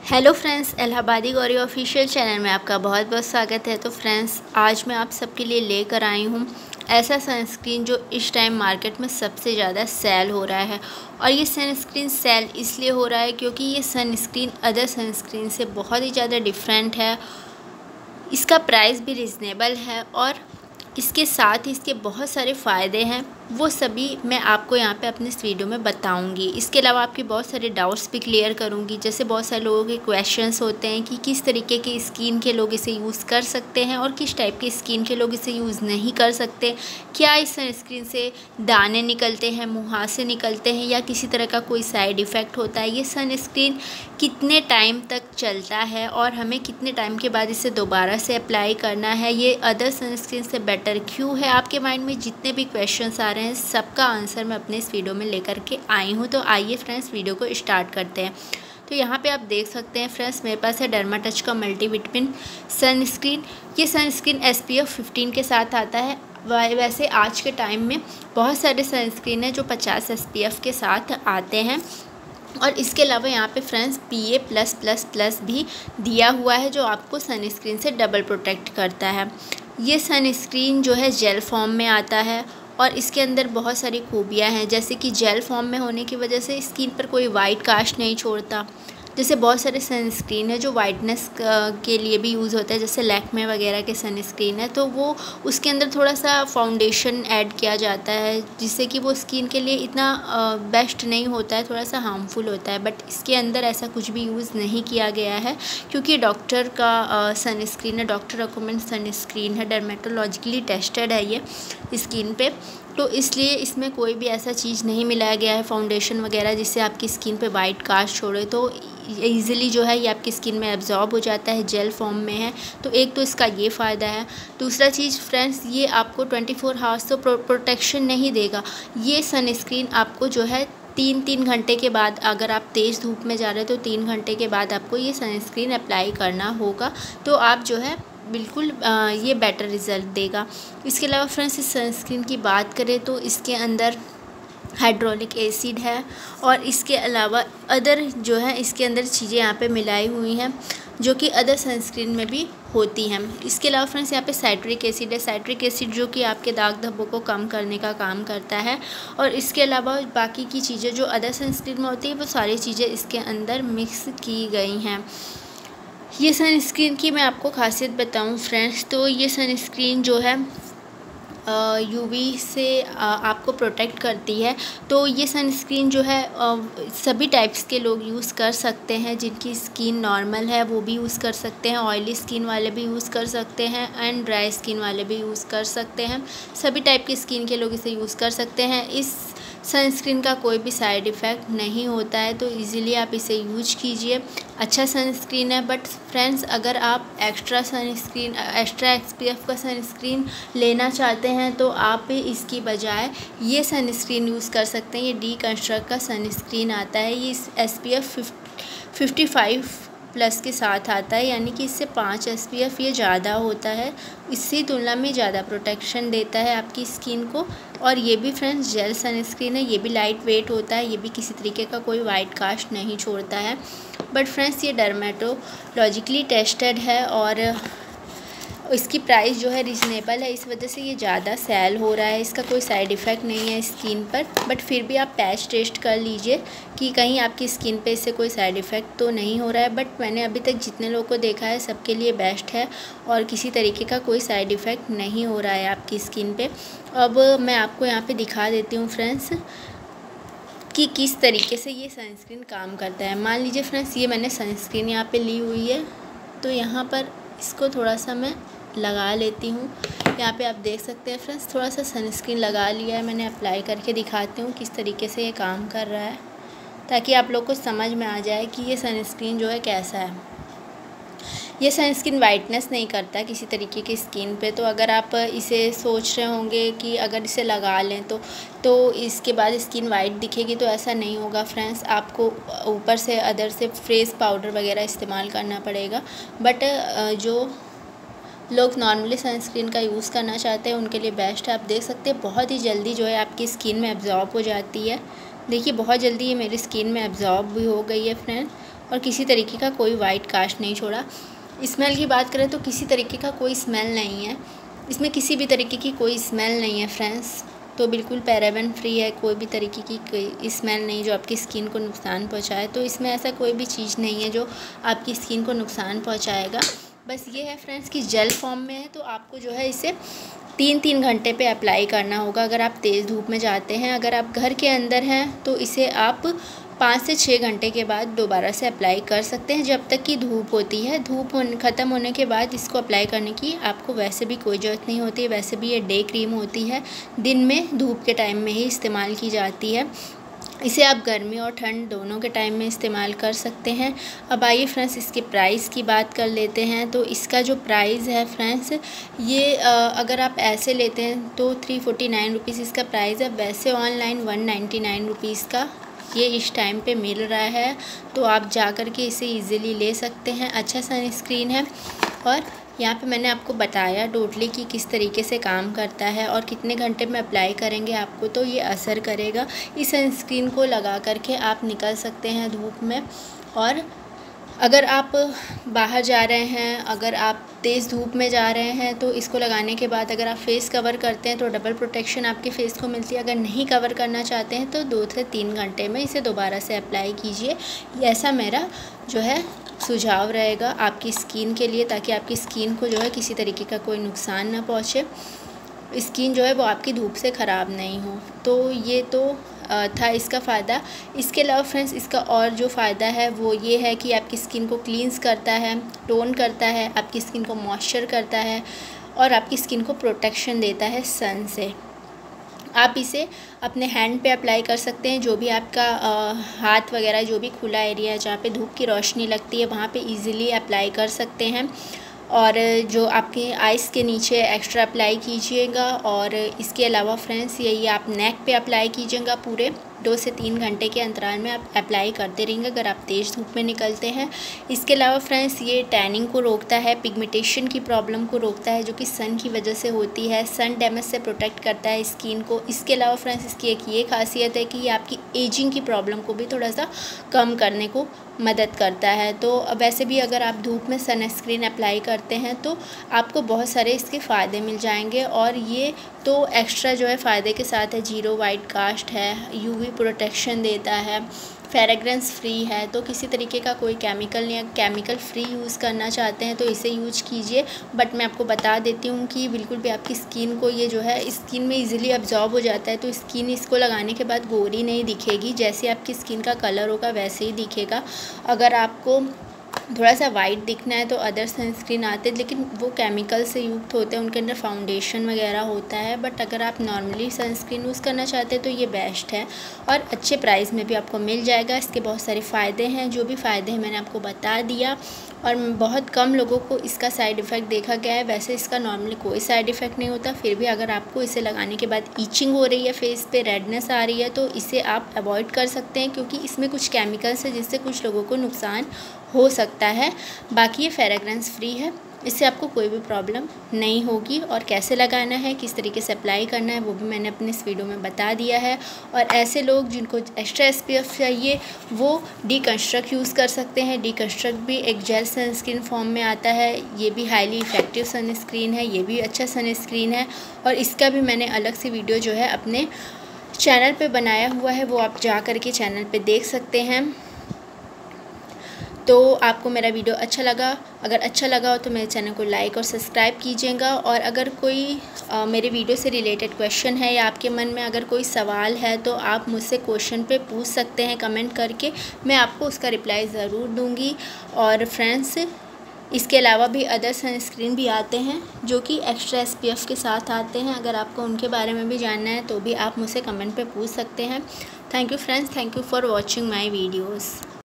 Hello friends, इलाहाबादी Gauri official channel में आपका बहुत बहुत स्वागत है। तो फ्रेंड्स, आज मैं आप सबके लिए लेकर आई हूँ ऐसा सनस्क्रीन जो इस टाइम मार्केट में सबसे ज़्यादा सेल हो रहा है। और ये सनस्क्रीन सेल इसलिए हो रहा है क्योंकि ये सनस्क्रीन अदर सनस्क्रीन से बहुत ही ज़्यादा डिफरेंट है। इसका प्राइस भी रिजनेबल है और इसके साथ ही इसके बहुत सारे फ़ायदे हैं, वो सभी मैं आपको यहाँ पे अपने इस वीडियो में बताऊंगी। इसके अलावा आपके बहुत सारे डाउट्स भी क्लियर करूंगी। जैसे बहुत सारे लोगों के क्वेश्चंस होते हैं कि किस तरीके के स्किन के लोग इसे यूज़ कर सकते हैं और किस टाइप के स्किन के लोग इसे यूज़ नहीं कर सकते। क्या इस सनस्क्रीन से दाने निकलते हैं, मुहासे निकलते हैं या किसी तरह का कोई साइड इफ़ेक्ट होता है। ये सनस्क्रीन कितने टाइम तक चलता है और हमें कितने टाइम के बाद इसे दोबारा से अप्लाई करना है। ये अदर सनस्क्रीन से बेटर क्यों है। आपके माइंड में जितने भी क्वेश्चंस आ रहे हैं सबका आंसर मैं अपने इस वीडियो में लेकर के आई हूँ। तो आइए फ्रेंड्स, वीडियो को स्टार्ट करते हैं। तो यहाँ पे आप देख सकते हैं फ्रेंड्स, मेरे पास है डर्माटच का मल्टीविटामिन सनस्क्रीन। ये सनस्क्रीन SPF 15 के साथ आता है। वैसे आज के टाइम में बहुत सारे सनस्क्रीन है जो 50 SPF के साथ आते हैं। और इसके अलावा यहाँ पे फ्रेंड्स PA+++ भी दिया हुआ है जो आपको सनस्क्रीन से डबल प्रोटेक्ट करता है। ये सनस्क्रीन जो है जेल फॉर्म में आता है और इसके अंदर बहुत सारी खूबियाँ हैं, जैसे कि जेल फॉर्म में होने की वजह से स्किन पर कोई वाइट कास्ट नहीं छोड़ता। जैसे बहुत सारे सनस्क्रीन है जो वाइटनेस के लिए भी यूज़ होता है, जैसे लैक्मे वगैरह के सनस्क्रीन है तो वो उसके अंदर थोड़ा सा फाउंडेशन ऐड किया जाता है जिससे कि वो स्किन के लिए इतना बेस्ट नहीं होता है, थोड़ा सा हार्मफुल होता है। बट इसके अंदर ऐसा कुछ भी यूज़ नहीं किया गया है क्योंकि डॉक्टर का सनस्क्रीन है, डॉक्टर रिकमेंड सनस्क्रीन है, डर्मेटोलॉजिकली टेस्टेड है ये स्किन पे। तो इसलिए इसमें कोई भी ऐसा चीज़ नहीं मिलाया गया है फाउंडेशन वगैरह जिससे आपकी स्किन पे वाइट कास्ट छोड़े। तो ईज़िली जो है ये आपकी स्किन में एब्जॉर्ब हो जाता है, जेल फॉर्म में है। तो एक तो इसका ये फ़ायदा है। दूसरा चीज़ फ्रेंड्स, ये आपको 24 आवर्स तो प्रोटेक्शन नहीं देगा। ये सनस्क्रीन आपको जो है 3 घंटे के बाद, अगर आप तेज़ धूप में जा रहे हैं तो 3 घंटे के बाद आपको ये सनस्क्रीन अप्लाई करना होगा। तो आप जो है बिल्कुल ये बेटर रिज़ल्ट देगा। इसके अलावा फ्रेंड्स, इस सनस्क्रीन की बात करें तो इसके अंदर हाइड्रोलिक एसिड है और इसके अलावा अदर जो है इसके अंदर चीज़ें यहाँ पे मिलाई हुई हैं जो कि अदर सनस्क्रीन में भी होती हैं। इसके अलावा फ्रेंड्स, यहाँ पे साइट्रिक एसिड है। साइट्रिक एसिड जो कि आपके दाग धब्बों को कम करने का काम करता है। और इसके अलावा बाकी की चीज़ें जो अदर सनस्क्रीन में होती है वो सारी चीज़ें इसके अंदर मिक्स की गई हैं। ये सनस्क्रीन की मैं आपको खासियत बताऊं फ्रेंड्स, तो ये सनस्क्रीन जो है UV से आपको प्रोटेक्ट करती है। तो ये सनस्क्रीन जो है सभी टाइप्स के लोग यूज़ कर सकते हैं। जिनकी स्किन नॉर्मल है वो भी यूज़ कर सकते हैं, ऑयली स्किन वाले भी यूज़ कर सकते हैं एंड ड्राई स्किन वाले भी यूज़ कर सकते हैं। सभी टाइप की स्किन के लोग इसे यूज़ कर सकते हैं। इस सनस्क्रीन का कोई भी साइड इफ़ेक्ट नहीं होता है, तो इजीली आप इसे यूज कीजिए। अच्छा सनस्क्रीन है। बट फ्रेंड्स, अगर आप एक्स्ट्रा SPF का सनस्क्रीन लेना चाहते हैं तो आप इसकी बजाय ये सनस्क्रीन यूज़ कर सकते हैं। ये डीकंस्ट्रक्ट का सनस्क्रीन आता है। ये SPF 55+ के साथ आता है, यानी कि इससे 5 SPF ये ज़्यादा होता है। इससे तुलना में ज़्यादा प्रोटेक्शन देता है आपकी स्किन को। और ये भी फ्रेंड्स जेल सनस्क्रीन है। ये भी लाइट वेट होता है। ये भी किसी तरीके का कोई वाइट कास्ट नहीं छोड़ता है। बट फ्रेंड्स, ये डर्मेटोलॉजिकली टेस्टेड है और इसकी प्राइस जो है रिजनेबल है, इस वजह से ये ज़्यादा सेल हो रहा है। इसका कोई साइड इफ़ेक्ट नहीं है स्किन पर। बट फिर भी आप पैच टेस्ट कर लीजिए कि कहीं आपकी स्किन पे इससे कोई साइड इफ़ेक्ट तो नहीं हो रहा है। बट मैंने अभी तक जितने लोगों को देखा है सबके लिए बेस्ट है और किसी तरीके का कोई साइड इफ़ेक्ट नहीं हो रहा है आपकी स्किन पे। अब मैं आपको यहाँ पे दिखा देती हूँ फ्रेंड्स कि किस तरीके से ये सनस्क्रीन काम करता है। मान लीजिए फ्रेंड्स, ये मैंने सनस्क्रीन यहाँ पे ली हुई है, तो यहाँ पर इसको थोड़ा सा मैं लगा लेती हूँ। यहाँ पे आप देख सकते हैं फ्रेंड्स, थोड़ा सा सनस्क्रीन लगा लिया है मैंने। अप्लाई करके दिखाती हूँ किस तरीके से ये काम कर रहा है, ताकि आप लोग को समझ में आ जाए कि ये सनस्क्रीन जो है कैसा है। ये सनस्क्रीन वाइटनेस नहीं करता किसी तरीके की स्किन पे। तो अगर आप इसे सोच रहे होंगे कि अगर इसे लगा लें तो इसके बाद स्किन वाइट दिखेगी, तो ऐसा नहीं होगा फ्रेंड्स। आपको ऊपर से अदर से फेस पाउडर वगैरह इस्तेमाल करना पड़ेगा। बट जो लोग नॉर्मली सनस्क्रीन का यूज़ करना चाहते हैं उनके लिए बेस्ट है। आप देख सकते हैं बहुत ही जल्दी जो है आपकी स्किन में एब्जॉर्ब हो जाती है। देखिए बहुत जल्दी ये मेरी स्किन में एब्जॉर्ब भी हो गई है फ्रेंड। और किसी तरीके का कोई वाइट कास्ट नहीं छोड़ा। स्मेल की बात करें तो किसी तरीके का कोई स्मेल नहीं है, इसमें किसी भी तरीके की कोई स्मेल नहीं है फ्रेंड्स। तो बिल्कुल पैराबेन फ्री है, कोई भी तरीके की कोई स्मेल नहीं जो आपकी स्किन को नुकसान पहुंचाए। तो इसमें ऐसा कोई भी चीज़ नहीं है जो आपकी स्किन को नुकसान पहुंचाएगा। बस ये है फ्रेंड्स कि जेल फॉर्म में है, तो आपको जो है इसे 3-3 घंटे पे अप्लाई करना होगा अगर आप तेज़ धूप में जाते हैं। अगर आप घर के अंदर हैं तो इसे आप 5 से 6 घंटे के बाद दोबारा से अप्लाई कर सकते हैं, जब तक कि धूप होती है। धूप ख़त्म होने के बाद इसको अप्लाई करने की आपको वैसे भी कोई ज़रूरत नहीं होती है। वैसे भी ये डे क्रीम होती है, दिन में धूप के टाइम में ही इस्तेमाल की जाती है। इसे आप गर्मी और ठंड दोनों के टाइम में इस्तेमाल कर सकते हैं। अब आइए फ्रेंड्स इसके प्राइस की बात कर लेते हैं। तो इसका जो प्राइस है फ्रेंड्स, ये अगर आप ऐसे लेते हैं तो 349 रुपीज़ इसका प्राइस है। वैसे ऑनलाइन 199 रुपीज़ का ये इस टाइम पे मिल रहा है, तो आप जा कर के इसे ईज़िली ले सकते हैं। अच्छा सनस्क्रीन है, और यहाँ पे मैंने आपको बताया टोटली कि किस तरीके से काम करता है और कितने घंटे में अप्लाई करेंगे आपको तो ये असर करेगा। इस सनस्क्रीन को लगा करके आप निकल सकते हैं धूप में। और अगर आप बाहर जा रहे हैं, अगर आप तेज़ धूप में जा रहे हैं, तो इसको लगाने के बाद अगर आप फेस कवर करते हैं तो डबल प्रोटेक्शन आपके फेस को मिलती है। अगर नहीं कवर करना चाहते हैं तो 2 से 3 घंटे में इसे दोबारा से अप्लाई कीजिए। ऐसा मेरा जो है सुझाव रहेगा आपकी स्किन के लिए, ताकि आपकी स्किन को जो है किसी तरीके का कोई नुकसान ना पहुँचे, स्किन जो है वो आपकी धूप से ख़राब नहीं हो। तो ये तो था इसका फ़ायदा। इसके अलावा फ्रेंड्स इसका और जो फ़ायदा है वो ये है कि आपकी स्किन को क्लींस करता है, टोन करता है, आपकी स्किन को मॉइस्चर करता है और आपकी स्किन को प्रोटेक्शन देता है सन से। आप इसे अपने हैंड पे अप्लाई कर सकते हैं, जो भी आपका हाथ वगैरह जो भी खुला एरिया है जहाँ पे धूप की रोशनी लगती है वहाँ पे इजीली अप्लाई कर सकते हैं। और जो आपके आइज़ के नीचे एक्स्ट्रा अप्लाई कीजिएगा। और इसके अलावा फ्रेंड्स यही आप नेक पे अप्लाई कीजिएगा। पूरे 2 से 3 घंटे के अंतराल में आप अप्लाई करते रहेंगे अगर आप तेज़ धूप में निकलते हैं। इसके अलावा फ्रेंड्स ये टैनिंग को रोकता है, पिगमेंटेशन की प्रॉब्लम को रोकता है जो कि सन की वजह से होती है, सन डैमेज से प्रोटेक्ट करता है स्किन को। इसके अलावा फ्रेंड्स इसकी एक ये खासियत है कि ये आपकी एजिंग की प्रॉब्लम को भी थोड़ा सा कम करने को मदद करता है। तो वैसे भी अगर आप धूप में सनस्क्रीन अप्लाई करते हैं तो आपको बहुत सारे इसके फ़ायदे मिल जाएंगे। और ये तो एक्स्ट्रा जो है फ़ायदे के साथ है, 0 वाइट कास्ट है, यूवी प्रोटेक्शन देता है, फ्रेगरेंस फ्री है, तो किसी तरीके का कोई केमिकल नहीं है। केमिकल फ्री यूज़ करना चाहते हैं तो इसे यूज कीजिए। बट मैं आपको बता देती हूँ कि बिल्कुल भी आपकी स्किन को ये जो है स्किन में इजीली अब्जॉर्ब हो जाता है, तो स्किन इसको लगाने के बाद गोरी नहीं दिखेगी। जैसे आपकी स्किन का कलर होगा वैसे ही दिखेगा। अगर आपको थोड़ा सा वाइट दिखना है तो अदर सनस्क्रीन आते हैं, लेकिन वो केमिकल से युक्त होते हैं, उनके अंदर फाउंडेशन वगैरह होता है। बट अगर आप नॉर्मली सनस्क्रीन यूज़ करना चाहते हैं तो ये बेस्ट है और अच्छे प्राइस में भी आपको मिल जाएगा। इसके बहुत सारे फ़ायदे हैं, जो भी फ़ायदे हैं मैंने आपको बता दिया। और बहुत कम लोगों को इसका साइड इफ़ेक्ट देखा गया है। वैसे इसका नॉर्मली कोई साइड इफ़ेक्ट नहीं होता, फिर भी अगर आपको इसे लगाने के बाद ईचिंग हो रही है, फेस पे रेडनेस आ रही है, तो इसे आप अवॉइड कर सकते हैं, क्योंकि इसमें कुछ केमिकल्स है जिससे कुछ लोगों को नुकसान हो सकता है। बाकी ये फ्रेगरेंस फ्री है, इससे आपको कोई भी प्रॉब्लम नहीं होगी। और कैसे लगाना है, किस तरीके से अप्लाई करना है, वो भी मैंने अपने इस वीडियो में बता दिया है। और ऐसे लोग जिनको एक्स्ट्रा SPF चाहिए वो डीकंस्ट्रक्ट यूज़ कर सकते हैं। डीकंस्ट्रक्ट भी एक जेल सनस्क्रीन फॉर्म में आता है, ये भी हाईली इफ़ेक्टिव सनस्क्रीन है, ये भी अच्छा सनस्क्रीन है। और इसका भी मैंने अलग से वीडियो जो है अपने चैनल पे बनाया हुआ है, वो आप जा कर के चैनल पे देख सकते हैं। तो आपको मेरा वीडियो अच्छा लगा, अगर अच्छा लगा हो तो मेरे चैनल को लाइक और सब्सक्राइब कीजिएगा। और अगर कोई मेरे वीडियो से रिलेटेड क्वेश्चन है या आपके मन में अगर कोई सवाल है तो आप मुझसे क्वेश्चन पे पूछ सकते हैं कमेंट करके, मैं आपको उसका रिप्लाई ज़रूर दूंगी। और फ्रेंड्स इसके अलावा भी अदर सनस्क्रीन भी आते हैं जो कि एक्स्ट्रा SPF के साथ आते हैं। अगर आपको उनके बारे में भी जानना है तो भी आप मुझसे कमेंट पे पूछ सकते हैं। Thank you friends, thank you for watching my videos.